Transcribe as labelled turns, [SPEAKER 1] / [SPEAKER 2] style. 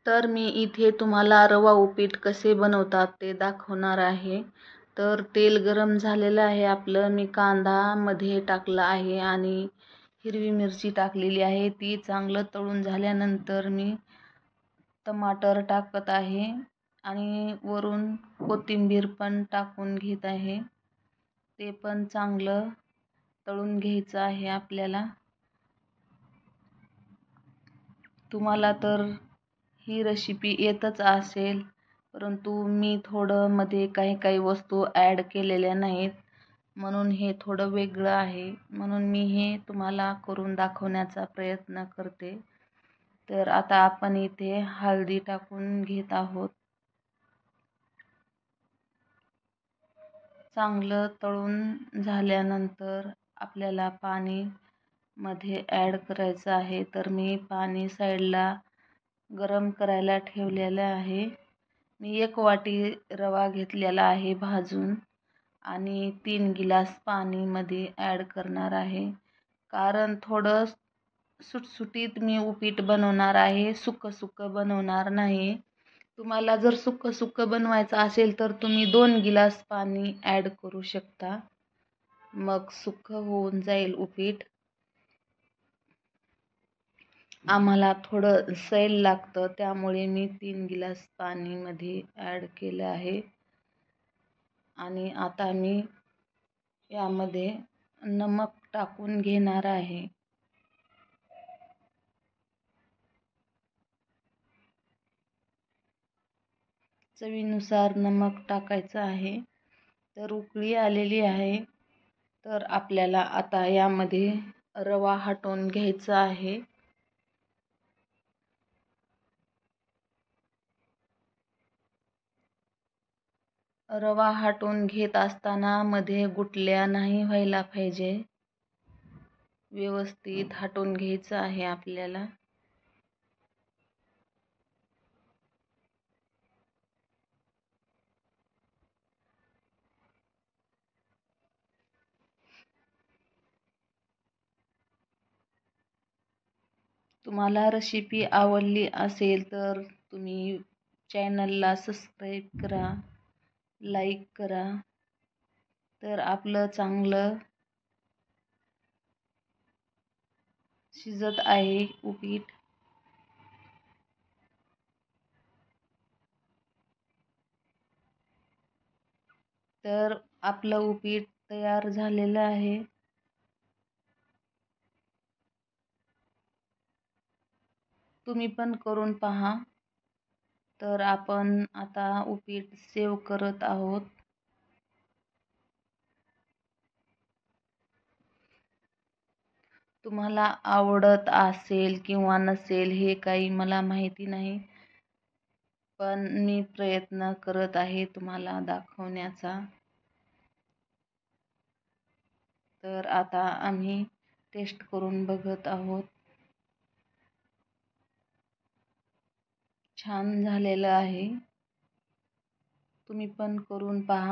[SPEAKER 1] तर मी इथे तुम्हाला रवा उपीट कसे बनवतात ते दाखवणार आहे. तर तेल गरम झालेलं आहे आपलं. मी कांदा मध्ये टाकला आहे आणि हिरवी मिरची टाकलेली आहे. ती चांगलं तळून झाल्यानंतर मी टमाटर टाकत आहे आणि वरून कोथिंबीर पण टाकून घेत आहे. ते पण चांगलं तळून घ्यायचं आहे आपल्याला. तुम्हाला तर ही रेसिपी येतच असेल, परंतु मी थोडं मध्ये काही काही वस्तू ॲड केलेल्या नाहीत, म्हणून हे थोडं वेगळं आहे. म्हणून मी हे तुम्हाला करून दाखवण्याचा प्रयत्न करते. तर आता आपण इथे हळदी टाकून घेत आहोत. चांगलं तळून झाल्यानंतर आपल्याला पाणी मध्ये ॲड करायचं आहे. तर मी पाणी साईडला गरम करायला ठेवलेलं आहे. मी 1 वाटी रवा घेतलेला आहे भाजून आणि 3 गिलास पाणी मध्ये ॲड करणार आहे. कारण थोडं सुटसुटीत मी उपीट बनवणार आहे, सुकं बनवणार नाही. तुम्हाला जर सुकं बनवायचं असेल तर तुम्ही 2 गिलास पाणी ॲड करू शकता. मग सुकं होऊन जाईल उपीट. आम्हाला थोडं सैल लागतं, त्यामुळे मी 3 गिलास पाणी मध्ये ॲड केलं आहे. आणि आता मी यामध्ये नमक टाकून घेणार आहे. चवीनुसार नमक टाकायचं आहे. तर उकळी आलेली आहे. तर आपल्याला आता यामध्ये रवा हटवून घ्यायचा आहे. रवा हटवून घेत असताना मध्ये गुठल्या नाही व्हायला पाहिजे. व्यवस्थित हटवून घ्यायचं आहे आपल्याला. तुम्हाला रेसिपी आवडली असेल तर तुम्ही चॅनलला सबस्क्राईब करा, लाईक करा. तर आपलं चांगलं शिजत आहे उपीट. तर आपलं उपीट तयार झालेलं आहे. तुम्ही पण करून पहा. तर आपण आता उपीट सेव करत आहोत. तुम्हाला आवडत असेल किंवा नसेल हे काही मला माहिती नाही, पण मी प्रयत्न करत आहे तुम्हाला दाखवण्याचा. तर आता आम्ही टेस्ट करून बघत आहोत. छान झालेलं आहे. तुम्ही पण करून पहा.